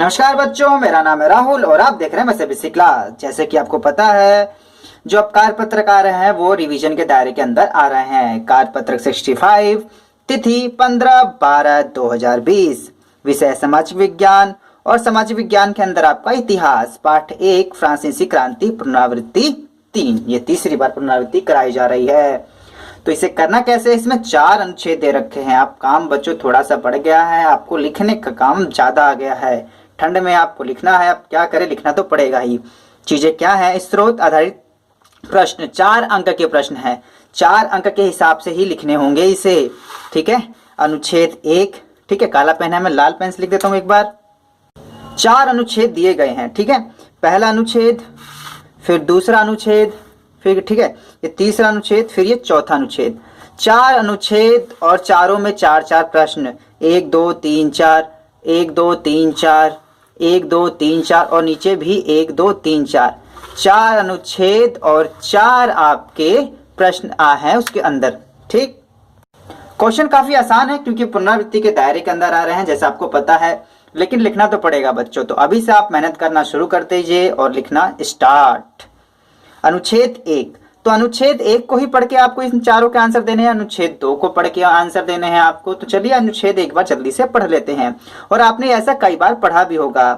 नमस्कार बच्चों, मेरा नाम है राहुल और आप देख रहे हैं मैं सीबीएसई क्लास। जैसे कि आपको पता है, जो अब कार्यपत्रक आ रहे हैं वो रिवीजन के दायरे के अंदर आ रहे हैं। कार्यपत्रक 65, तिथि 15/12/2020, विषय समाज विज्ञान और समाज विज्ञान के अंदर आपका इतिहास, पाठ 1 फ्रांसीसी क्रांति पुनरावृत्ति 3। ये तीसरी बार पुनरावृत्ति कराई जा रही है। तो इसे करना कैसे, इसमें 4 अनुच्छेद दे रखे हैं। आप काम बच्चों थोड़ा सा बढ़ गया है, आपको लिखने का काम ज्यादा आ गया है। ठंड में आपको लिखना है, आप क्या करें, लिखना तो पड़ेगा ही। चीजें क्या है, स्रोत आधारित प्रश्न, 4 अंक के प्रश्न है, 4 अंक के हिसाब से ही लिखने होंगे इसे। ठीक है, अनुच्छेद 1, ठीक है, काला पेन है, मैं लाल पेन से लिख देता हूं एक बार। 4 अनुच्छेद दिए गए हैं, ठीक है। पहला अनुच्छेद, फिर दूसरा अनुच्छेद, फिर ठीक है ये तीसरा अनुच्छेद, फिर ये चौथा अनुच्छेद। 4 अनुच्छेद और चारों में 4-4 प्रश्न, 1 2 3 4, 1 2 3 4, 1 2 3 4 और नीचे भी 1 2 3 4। 4 अनुच्छेद और 4 आपके प्रश्न हैं उसके अंदर। ठीक, क्वेश्चन काफी आसान है क्योंकि पुनरावृत्ति के दायरे के अंदर आ रहे हैं, जैसा आपको पता है, लेकिन लिखना तो पड़ेगा बच्चों। तो अभी से आप मेहनत करना शुरू कर दीजिए और लिखना स्टार्ट। अनुच्छेद 1, तो अनुच्छेद 1 को ही पढ़ के आपको इन चारों के आंसर देने हैं, अनुच्छेद 2 को पढ़ के आंसर देने हैं आपको। तो चलिए अनुच्छेद 1 बार जल्दी से पढ़ लेते हैं, और आपने ऐसा कई बार पढ़ा भी होगा।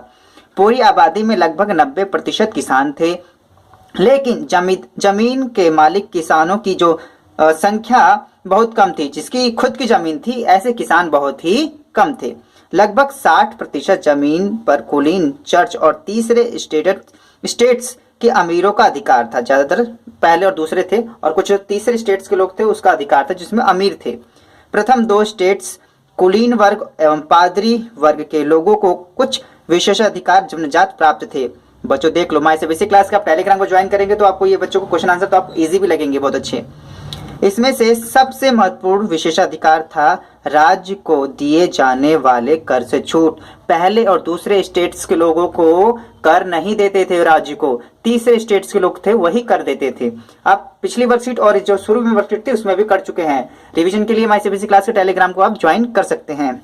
पूरी आबादी में लगभग 90% किसान थे, लेकिन जमीन के मालिक किसानों की जो संख्या बहुत कम थी। जिसकी खुद की जमीन थी, ऐसे किसान बहुत ही कम थे। लगभग 60% जमीन पर कुलीन, चर्च और तीसरे स्टेट्स के अमीरों का अधिकार था। ज्यादातर पहले और दूसरे थे, और कुछ तीसरे स्टेट्स के लोग थे उसका अधिकार था, जिसमें अमीर थे। प्रथम 2 स्टेट्स कुलीन वर्ग एवं पादरी वर्ग के लोगों को कुछ विशेषाधिकार जन्मजात प्राप्त थे। बच्चों देख लो, माई सीबीएसई क्लास का टेलीग्राम को ज्वाइन करेंगे तो आपको ये बच्चों को क्वेश्चन आंसर तो आप इजी भी लगेंगे, बहुत अच्छे। इसमें से सबसे महत्वपूर्ण विशेषाधिकार था राज्य को दिए जाने वाले कर से छूट। पहले और दूसरे स्टेट्स के लोगों को कर नहीं देते थे राज्य को, तीसरे स्टेट्स के लोग थे वही कर देते थे। आप पिछली वर्कशीट और जो शुरू में वर्कशीट थी उसमें भी कर चुके हैं। रिवीजन के लिए माई सीबीएसई क्लास के टेलीग्राम को आप ज्वाइन कर सकते हैं।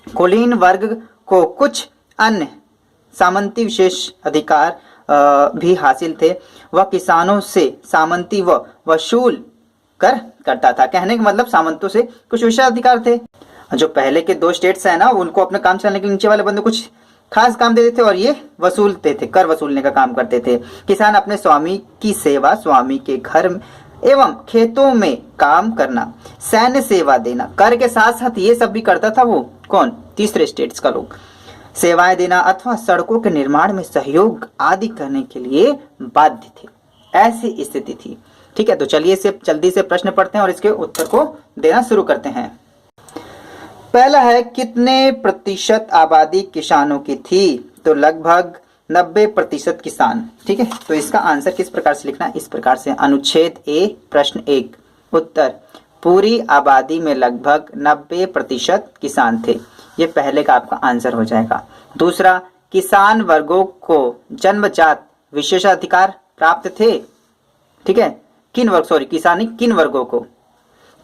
कुलीन वर्ग को कुछ अन्य सामंती विशेष अधिकार भी हासिल थे। वह किसानों से सामंती व वसूल कर करता था। कहने का मतलब सामंतों से कुछ विशेष अधिकार थे। जो पहले के 2 स्टेट्स है ना, उनको अपने काम चलाने के नीचे वाले बंदे कुछ खास काम देते थे, और ये वसूलते थे, कर वसूलने का काम करते थे। किसान अपने स्वामी की सेवा, स्वामी के घर एवं खेतों में काम करना, सैन्य सेवा देना, कर के साथ साथ ये सब भी करता था। वो कौन? तीसरे स्टेट्स का लोग। सेवाएं देना अथवा सड़कों के निर्माण में सहयोग आदि करने के लिए बाध्य थे। ऐसी स्थिति थी। ठीक है, तो चलिए इसे जल्दी से प्रश्न पढ़ते हैं और इसके उत्तर को देना शुरू करते हैं। पहला है, कितने प्रतिशत आबादी किसानों की थी? तो लगभग 90% किसान। ठीक है, तो इसका आंसर किस प्रकार से लिखना है, इस प्रकार से। अनुच्छेद ए प्रश्न 1, उत्तर पूरी आबादी में लगभग 90% किसान थे। ये पहले का आपका आंसर हो जाएगा। दूसरा, किसान वर्गों को जन्मजात विशेषाधिकार प्राप्त थे। ठीक है, किसानी किन वर्गों को?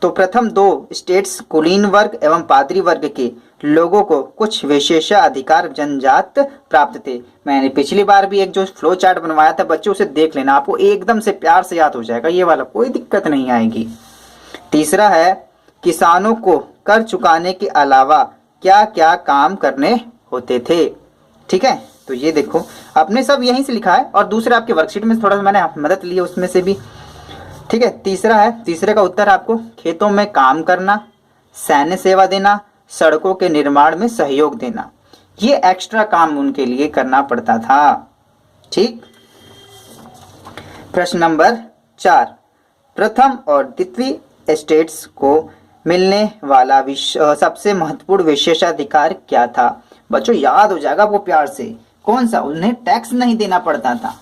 तो प्रथम 2 स्टेट्स कुलीन वर्ग एवं पादरी वर्ग के लोगों को कुछ विशेषाधिकार जन्मजात प्राप्त थे। मैंने पिछली बार भी एक जो फ्लो चार्ट बनवाया था बच्चों, उसे देख लेना, आपको एकदम से प्यार से याद हो जाएगा ये वाला, कोई दिक्कत नहीं आएगी। तीसरा है, किसानों को कर चुकाने के अलावा क्या क्या काम करने होते थे। ठीक है, तो ये देखो आपने सब यहीं से लिखा है, और दूसरे आपके वर्कशीट में थोड़ा सा मैंने मदद ली है उसमें से भी। ठीक है, तीसरा है, तीसरे का उत्तर आपको खेतों में काम करना, सैन्य सेवा देना, सड़कों के निर्माण में सहयोग देना। ये एक्स्ट्रा काम उनके लिए करना पड़ता था। ठीक, प्रश्न नंबर 4, प्रथम और द्वितीय स्टेट्स को मिलने वाला सबसे महत्वपूर्ण विशेषाधिकार क्या था? बच्चों याद हो जाएगा आपको प्यार से, कौन सा? उन्हें टैक्स नहीं देना पड़ता था,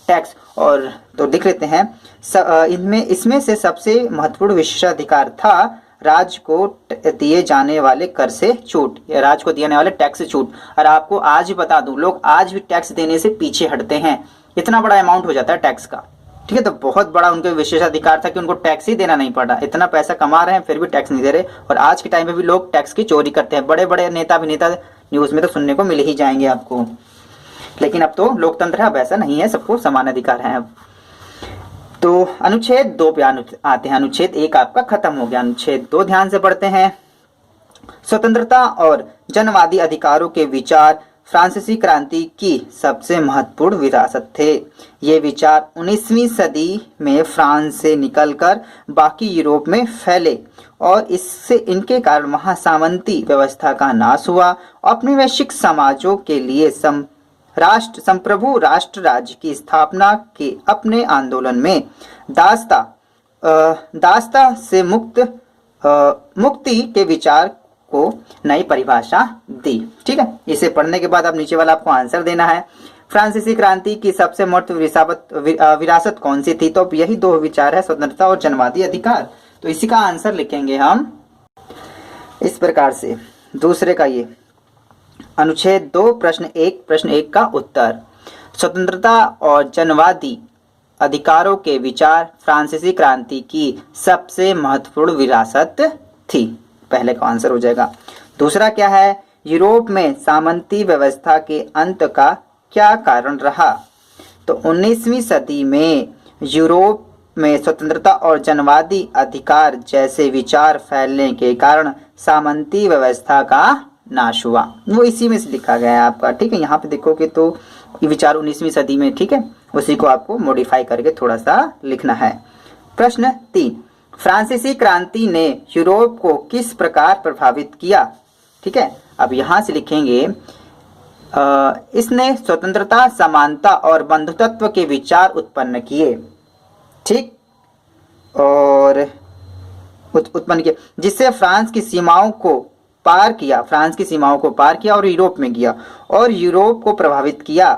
टैक्स। और तो लिख लेते हैं, इसमें से सबसे महत्वपूर्ण विशेषाधिकार था राज्य को दिए जाने वाले कर से छूट, या राज्य को दिए जाने वाले टैक्स से छूट। और आपको आज बता दूं, लोग आज भी टैक्स देने से पीछे हटते हैं, इतना बड़ा अमाउंट हो जाता है टैक्स का। ठीक है, तो बहुत बड़ा उनके विशेषाधिकार था कि उनको टैक्स ही देना नहीं पड़ा। इतना पैसा कमा रहे हैं फिर भी टैक्स नहीं दे रहे, और आज के टाइम में भी लोग टैक्स की चोरी करते हैं। बड़े बड़े नेता अभिनेता न्यूज में तो सुनने को मिल ही जाएंगे आपको। लेकिन अब तो लोकतंत्र है, अब ऐसा नहीं है, सबको समान अधिकार है अब। तो अनुच्छेद 2 पे आते हैं। अनुच्छेद 1 आपका खत्म हो गया। अनुच्छेद 2 ध्यान से पढ़ते हैं। स्वतंत्रता और जनवादी अधिकारों के विचार फ्रांसीसी क्रांति की सबसे महत्वपूर्ण विरासत थे। ये विचार 19वीं सदी में फ्रांस से निकलकर बाकी यूरोप में फैले और इससे इनके कारण वहां सामंती व्यवस्था का नाश हुआ। औपनिवेशिक समाजों के लिए संप्रभु राष्ट्र राज्य की स्थापना के अपने आंदोलन में दासता से मुक्ति के विचार को नई परिभाषा दी। ठीक है, इसे पढ़ने के बाद अब नीचे वाला आपको आंसर देना है। फ्रांसीसी क्रांति की सबसे महत्वपूर्ण विरासत कौन सी थी? तो यही दो विचार है, स्वतंत्रता और जनवादी अधिकार। तो इसी का आंसर लिखेंगे हम इस प्रकार से। दूसरे का ये अनुच्छेद 2 प्रश्न 1 का उत्तर, स्वतंत्रता और जनवादी अधिकारों के विचार फ्रांसीसी क्रांति की सबसे महत्वपूर्ण विरासत थी। पहले का आंसर हो जाएगा। दूसरा क्या है? यूरोप में सामंती व्यवस्था के अंत का क्या कारण रहा? तो 19वीं सदी में यूरोप में स्वतंत्रता और जनवादी अधिकार जैसे विचार फैलने के कारण सामंती व्यवस्था का नाश हुआ। वो इसी में से लिखा गया है आपका। ठीक है, यहाँ पे देखोगे तो ये विचार 19वीं सदी में, ठीक है, उसी को आपको मॉडिफाई करके थोड़ा सा लिखना है। प्रश्न 3, फ्रांसीसी क्रांति ने यूरोप को किस प्रकार प्रभावित किया? ठीक है, अब यहां से लिखेंगे इसने स्वतंत्रता, समानता और बंधुत्व के विचार उत्पन्न किए। ठीक, और उत्पन्न किए जिससे फ्रांस की सीमाओं को पार किया और यूरोप में गया और यूरोप को प्रभावित किया।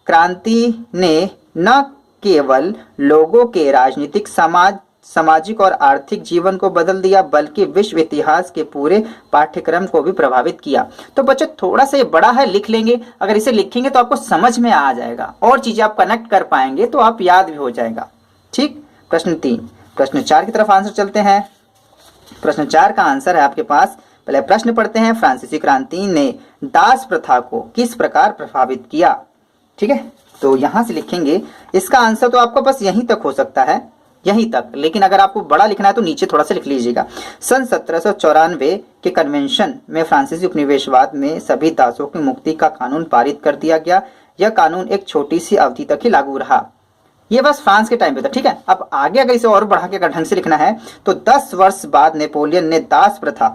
क्रांति ने न केवल लोगों के राजनीतिक, सामाजिक और आर्थिक जीवन को बदल दिया बल्कि विश्व इतिहास के पूरे पाठ्यक्रम को भी प्रभावित किया। तो बच्चों थोड़ा सा ये बड़ा है, लिख लेंगे। अगर इसे लिखेंगे तो आपको समझ में आ जाएगा और चीजें आप कनेक्ट कर पाएंगे तो आप याद भी हो जाएगा। ठीक, प्रश्न 3। प्रश्न 4 की तरफ आंसर चलते हैं। प्रश्न 4 का आंसर है आपके पास। पहले प्रश्न पढ़ते हैं, फ्रांसीसी क्रांति ने दास प्रथा को किस प्रकार प्रभावित किया? ठीक है, तो यहां से लिखेंगे इसका आंसर तो आपको बस यहीं तक हो सकता है, यहीं तक, लेकिन अगर आपको बड़ा लिखना है तो नीचे थोड़ा सा लिख लीजिएगा। सन 1794 के कन्वेंशन में फ्रांसीसी उपनिवेशवाद में सभी दासों की मुक्ति का कानून पारित कर दिया गया। यह कानून एक छोटी सी अवधि तक ही लागू रहा। ये बस फ्रांस के टाइम पे था। ठीक है, अब आगे अगर इसे और बढ़ा के अगर ढंग से लिखना है तो 10 वर्ष बाद नेपोलियन ने दास प्रथा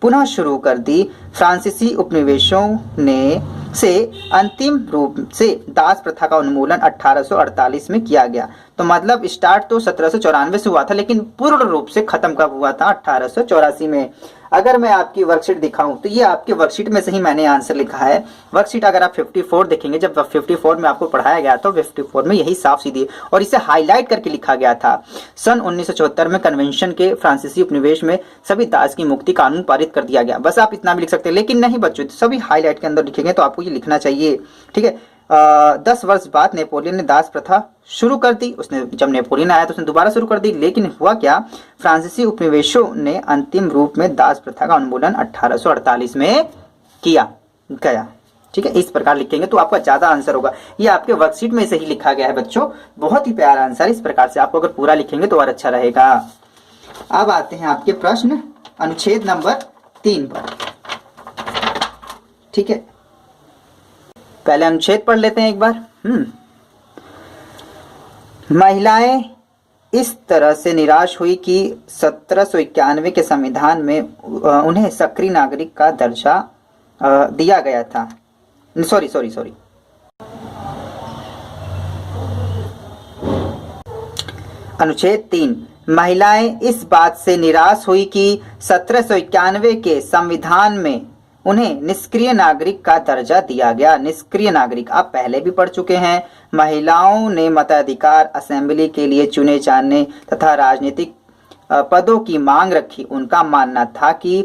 पुनः शुरू कर दी। फ्रांसीसी उपनिवेशों ने से अंतिम रूप से दास प्रथा का उन्मूलन 1848 में किया गया। तो मतलब स्टार्ट तो 1794 से हुआ था, लेकिन पूर्ण रूप से खत्म कब हुआ था? 1884 में। अगर मैं आपकी वर्कशीट दिखाऊं तो ये आपके वर्कशीट में से ही मैंने आंसर लिखा है। वर्कशीट अगर आप 54 देखेंगे, जब 54 में आपको पढ़ाया गया तो 54 में यही साफ सीधी और इसे हाईलाइट करके लिखा गया था। सन 1974 में कन्वेंशन के फ्रांसीसी उपनिवेश में सभी दास की मुक्ति कानून पारित कर दिया गया। बस आप इतना भी लिख सकते हैं, लेकिन नहीं बच्चों, सभी हाईलाइट के अंदर लिखेंगे तो आपको ये लिखना चाहिए। ठीक है, 10 वर्ष बाद नेपोलियन ने दास प्रथा शुरू कर दी। उसने जब नेपोलियन आया तो उसने दोबारा शुरू कर दी, लेकिन हुआ क्या? फ्रांसीसी उपनिवेशों ने अंतिम रूप में दास प्रथा का उन्मूलन 1848 में किया गया। ठीक है, इस प्रकार लिखेंगे तो आपका ज्यादा आंसर होगा। ये आपके वर्कशीट में से ही लिखा गया है बच्चों, बहुत ही प्यारा आंसर। इस प्रकार से आपको अगर पूरा लिखेंगे तो और अच्छा रहेगा। अब आते हैं आपके प्रश्न अनुच्छेद नंबर 3 पर। ठीक है, पहले अनुच्छेद पढ़ लेते हैं एक बार। महिलाएं इस तरह से निराश हुई कि 1791 के संविधान में उन्हें सक्रिय नागरिक का दर्जा दिया गया था। सॉरी अनुच्छेद 3, महिलाएं इस बात से निराश हुई कि 1791 के संविधान में उन्हें निष्क्रिय नागरिक का दर्जा दिया गया। निष्क्रिय नागरिक आप पहले भी पढ़ चुके हैं। महिलाओं ने मताधिकार, असेंबली के लिए चुने जाने तथा राजनीतिक पदों की मांग रखी। उनका मानना था कि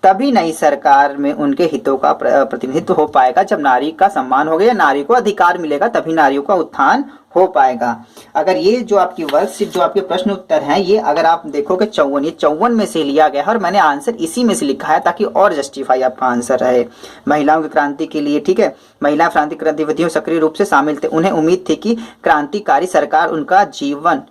तभी नई सरकार में उनके हितों का प्रतिनिधित्व हो पाएगा। जब नारी का सम्मान होगा या नारी को अधिकार मिलेगा तभी नारियों का उत्थान हो पाएगा। अगर ये जो आपकी वर्कशीट जो आपके प्रश्न उत्तर हैं ये अगर आप देखोगे 54, ये 54 में से लिया गया है और मैंने आंसर इसी में से लिखा है ताकि और जस्टिफाई आपका आंसर रहे। महिलाओं की क्रांति के लिए, ठीक है, महिला क्रांतिकारी गतिविधियों सक्रिय रूप से शामिल थे। उन्हें उम्मीद थी कि क्रांतिकारी सरकार उनका जीवन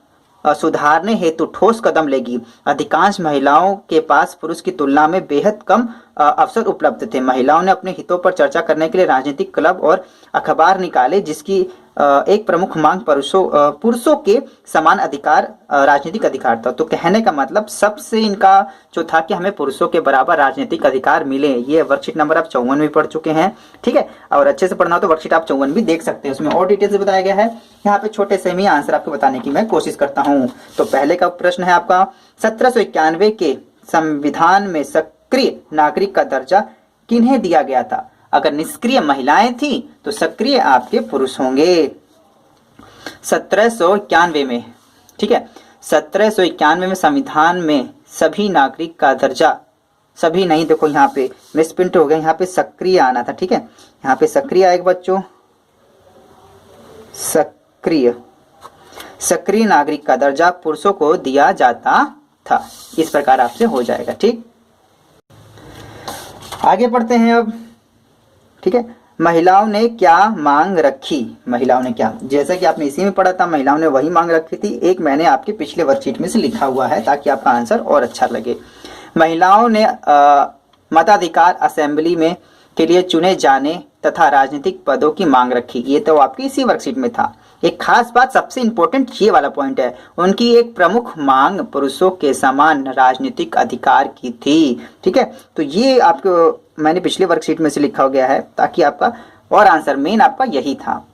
सुधारने हेतु ठोस कदम लेगी। अधिकांश महिलाओं के पास पुरुष की तुलना में बेहद कम अवसर उपलब्ध थे। महिलाओं ने अपने हितों पर चर्चा करने के लिए राजनीतिक क्लब और अखबार निकाले, जिसकी एक प्रमुख मांग पुरुषों के समान अधिकार, राजनीतिक अधिकार था। तो कहने का मतलब सबसे इनका जो था कि हमें पुरुषों के बराबर राजनीतिक अधिकार मिले। ये वर्कशीट नंबर आप 54 में पढ़ चुके हैं, ठीक है। और अच्छे से पढ़ना हो तो वर्कशीट आप 54 भी देख सकते हैं, उसमें और डिटेल से बताया गया है। यहाँ पे छोटे से ही आंसर आपको बताने की मैं कोशिश करता हूँ। तो पहले का प्रश्न है आपका 1791 के संविधान में सक्रिय नागरिक का दर्जा किन्हें दिया गया था? अगर निष्क्रिय महिलाएं थी तो सक्रिय आपके पुरुष होंगे। 1791 में, ठीक है, 1791 में संविधान में सभी नागरिक का दर्जा, सभी नहीं, देखो यहाँ पे मिसप्रिंट हो गया, यहाँ पे सक्रिय आना था, ठीक है, यहाँ पे सक्रिय आएगा बच्चों, सक्रिय नागरिक का दर्जा पुरुषों को दिया जाता था। इस प्रकार आपसे हो जाएगा, ठीक। आगे बढ़ते हैं अब, ठीक है। महिलाओं ने क्या मांग रखी? महिलाओं ने क्या, जैसा कि आपने इसी में पढ़ा था, महिलाओं ने वही मांग रखी थी। एक मैंने आपके पिछले वर्कशीट में से लिखा हुआ है ताकि आपका आंसर और अच्छा लगे। महिलाओं ने मताधिकार, असेंबली में के लिए चुने जाने तथा राजनीतिक पदों की मांग रखी। ये तो आपकी इसी वर्कशीट में था। एक खास बात, सबसे इंपॉर्टेंट ये वाला पॉइंट है, उनकी एक प्रमुख मांग पुरुषों के समान राजनीतिक अधिकार की थी, ठीक है। तो ये आपको मैंने पिछले वर्कशीट में से लिखा हो गया है ताकि आपका और आंसर मेन आपका यही था।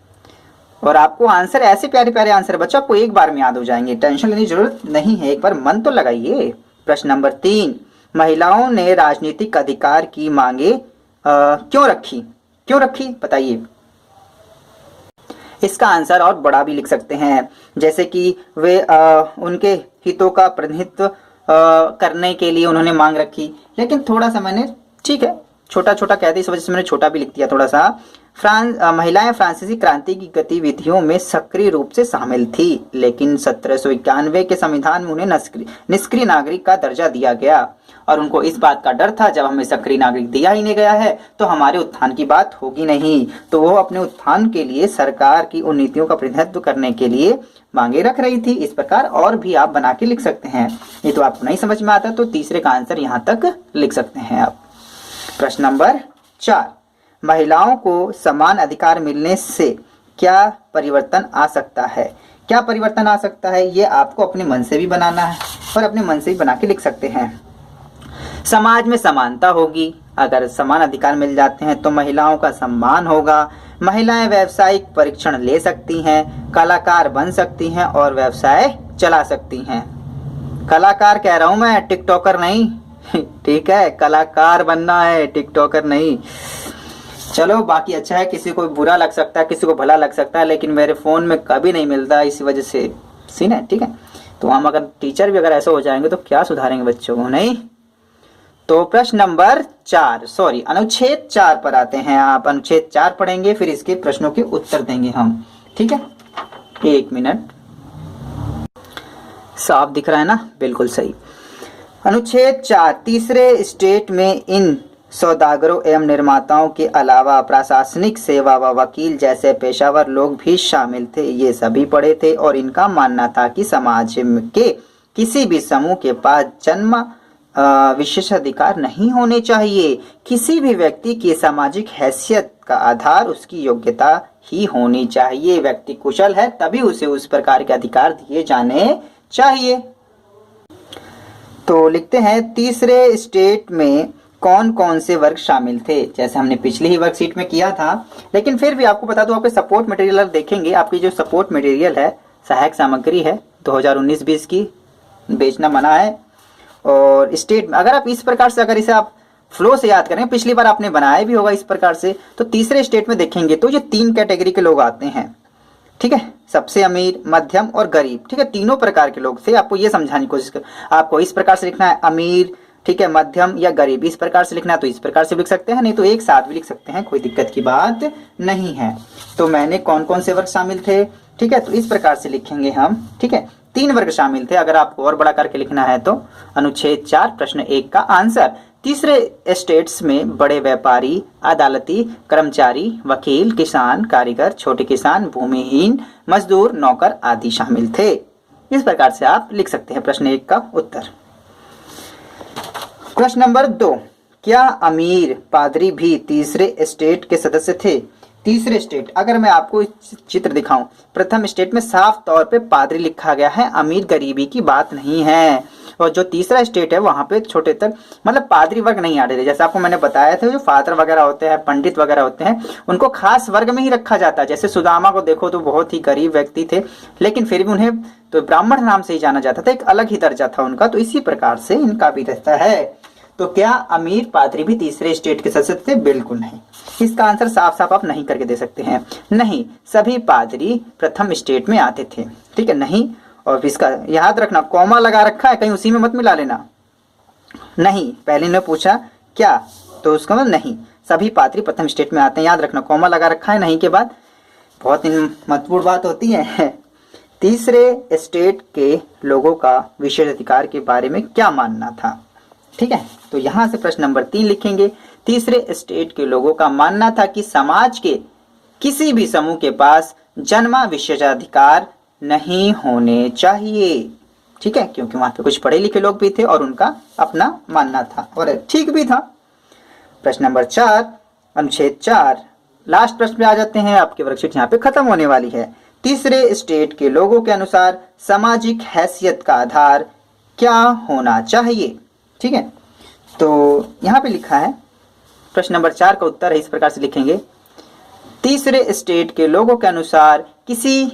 और आपको आंसर ऐसे प्यारे प्यारे आंसर बच्चों आपको एक बार में याद हो जाएंगे, टेंशन लेने की जरूरत नहीं है, एक बार मन तो लगाइए। प्रश्न नंबर 3, महिलाओं ने राजनीतिक अधिकार की मांगे क्यों रखी बताइए। इसका आंसर और बड़ा भी लिख सकते हैं, जैसे कि वे उनके हितों का प्रतिनिधित्व करने के लिए उन्होंने मांग रखी। लेकिन थोड़ा सा मैंने, ठीक है, छोटा छोटा कहते इस वजह से मैंने छोटा भी लिख दिया थोड़ा सा। महिलाएं फ्रांसीसी क्रांति की गतिविधियों में सक्रिय रूप से शामिल थी, लेकिन 1791 के संविधान में उन्हें निष्क्रिय नागरिक का दर्जा दिया गया और उनको इस बात का डर था जब हमें सक्रिय नागरिक दिया ही नहीं गया है तो हमारे उत्थान की बात होगी नहीं। तो वो अपने उत्थान के लिए सरकार की उन नीतियों का प्रतिनिधित्व करने के लिए मांगे रख रही थी। इस प्रकार और भी आप बना के लिख सकते हैं। ये तो आपको नहीं समझ में आता तो तीसरे का आंसर यहाँ तक लिख सकते हैं आप। प्रश्न नंबर 4, महिलाओं को समान अधिकार मिलने से क्या परिवर्तन आ सकता है? क्या परिवर्तन आ सकता है ये आपको अपने मन से भी बनाना है और अपने मन से भी बना के लिख सकते हैं। समाज में समानता होगी, अगर समान अधिकार मिल जाते हैं तो महिलाओं का सम्मान होगा। महिलाएं व्यावसायिक परीक्षण ले सकती हैं, कलाकार बन सकती हैं और व्यवसाय चला सकती हैं। कलाकार कह रहा हूं मैं, टिकटॉकर नहीं, ठीक है, कलाकार बनना है, टिकटॉकर नहीं। चलो बाकी अच्छा है, किसी को बुरा लग सकता है, किसी को भला लग सकता है, लेकिन मेरे फोन में कभी नहीं मिलता, इसी वजह से सीन है, ठीक है। तो हम अगर टीचर भी अगर ऐसे हो जाएंगे तो क्या सुधारेंगे बच्चों को, नहीं। तो प्रश्न नंबर 4, सॉरी अनुच्छेद 4 पर आते हैं। आप अनुच्छेद 4 पढ़ेंगे, फिर इसके प्रश्नों के उत्तर देंगे हम, ठीक है। 1 मिनट, साफ दिख रहा है ना? बिल्कुल सही। अनुच्छेद 4, तीसरे स्टेट में इन सौदागरों एवं निर्माताओं के अलावा प्रशासनिक सेवा व वकील जैसे पेशावर लोग भी शामिल थे। ये सभी पढ़े थे और इनका मानना था कि समाज के किसी भी समूह के पास जन्म विशेषाधिकार नहीं होने चाहिए। किसी भी व्यक्ति की सामाजिक हैसियत का आधार उसकी योग्यता ही होनी चाहिए। व्यक्ति कुशल है तभी उसे उस प्रकार के अधिकार दिए जाने चाहिए। तो लिखते हैं तीसरे स्टेट में कौन कौन से वर्ग शामिल थे, जैसे हमने पिछली ही वर्कशीट में किया था। लेकिन फिर भी आपको बता दूं, आपके सपोर्ट मटेरियल देखेंगे, आपकी जो सपोर्ट मटेरियल है, सहायक सामग्री है 2019-20 की, बेचना मना है। और स्टेट में अगर आप इस प्रकार से अगर इसे आप फ्लो से याद करें, पिछली बार आपने बनाया भी होगा इस प्रकार से, तो तीसरे स्टेट में देखेंगे तो ये 3 कैटेगरी के लोग आते हैं, ठीक है। सबसे अमीर, मध्यम और गरीब, ठीक है, तीनों प्रकार के लोग थे। आपको ये समझाने की कोशिश कर, आपको इस प्रकार से लिखना है, अमीर, ठीक है, मध्यम या गरीब, इस प्रकार से लिखना तो इस प्रकार से लिख सकते हैं, नहीं तो एक साथ भी लिख सकते हैं, कोई दिक्कत की बात नहीं है। तो मैंने कौन कौन से वर्ग शामिल थे, ठीक है, तो इस प्रकार से लिखेंगे हम, ठीक है, 3 वर्ग शामिल थे। अगर आपको और बड़ा करके लिखना है तो अनुच्छेद 4 प्रश्न 1 का आंसर, तीसरे स्टेट्स में बड़े व्यापारी, अदालती कर्मचारी, वकील, किसान, कारीगर, छोटे किसान, भूमिहीन, मजदूर, नौकर आदि शामिल थे। इस प्रकार से आप लिख सकते हैं प्रश्न 1 का उत्तर। प्रश्न नंबर 2, क्या अमीर पादरी भी तीसरे स्टेट के सदस्य थे? तीसरे स्टेट, अगर मैं आपको चित्र दिखाऊं, प्रथम स्टेट में साफ तौर पे पादरी लिखा गया है, अमीर गरीबी की बात नहीं है। और जो तीसरा स्टेट है वहां पे छोटे तक मतलब पादरी वर्ग नहीं आ रहे। जैसे आपको मैंने बताया था, जो फादर वगैरह होते हैं, पंडित वगैरह होते हैं, उनको खास वर्ग में ही रखा जाता है। जैसे सुदामा को देखो तो बहुत ही गरीब व्यक्ति थे, लेकिन फिर भी उन्हें तो ब्राह्मण नाम से ही जाना जाता था, एक अलग ही दर्जा था उनका। तो इसी प्रकार से इनका भी रहता है। तो क्या अमीर पादरी भी तीसरे स्टेट के सदस्य थे? बिल्कुल नहीं। इसका आंसर साफ साफ आप नहीं करके दे सकते हैं। नहीं, सभी पादरी प्रथम स्टेट में आते थे, ठीक है, नहीं। और इसका याद रखना, कॉमा लगा रखा है, कहीं उसी में मत मिला लेना। नहीं, पहले ने पूछा क्या, तो उसका मतलब नहीं, सभी पादरी प्रथम स्टेट में आते हैं, याद रखना, कॉमा लगा रखा है नहीं के बाद। बहुत महत्वपूर्ण बात होती है। तीसरे स्टेट के लोगों का विशेषाधिकार के बारे में क्या मानना था? ठीक है, तो यहां से प्रश्न नंबर 3 लिखेंगे। तीसरे स्टेट के लोगों का मानना था कि समाज के किसी भी समूह के पास जन्मा विशेषाधिकार नहीं होने चाहिए, ठीक है, क्योंकि वहां पे कुछ पढ़े लिखे लोग भी थे और उनका अपना मानना था और ठीक भी था। प्रश्न नंबर 4, अनुच्छेद 4, लास्ट प्रश्न पे आ जाते हैं। आपकी वर्कशीट यहाँ पे खत्म होने वाली है। तीसरे स्टेट के लोगों के अनुसार सामाजिक हैसियत का आधार क्या होना चाहिए? ठीक है, तो यहाँ पे लिखा है, प्रश्न नंबर 4 का उत्तर है, इस प्रकार से लिखेंगे, तीसरे स्टेट के लोगों के अनुसार किसी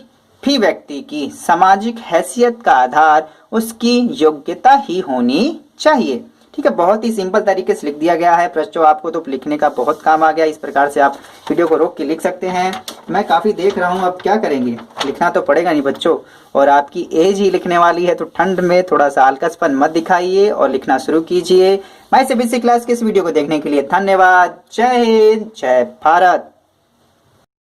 भी व्यक्ति की सामाजिक हैसियत का आधार उसकी योग्यता ही होनी चाहिए। ठीक है, बहुत ही सिंपल तरीके से लिख दिया गया है। प्रश्नों आपको तो लिखने का बहुत काम आ गया। इस प्रकार से आप वीडियो को रोक के लिख सकते हैं। मैं काफी देख रहा हूँ, अब क्या करेंगे, लिखना तो पड़ेगा नहीं बच्चों। और आपकी एज ही लिखने वाली है, तो ठंड में थोड़ा सा आलकसपन मत दिखाइए और लिखना शुरू कीजिए। माय सीबीएसई क्लास के इस वीडियो को देखने के लिए धन्यवाद। जय हिंद, जय भारत।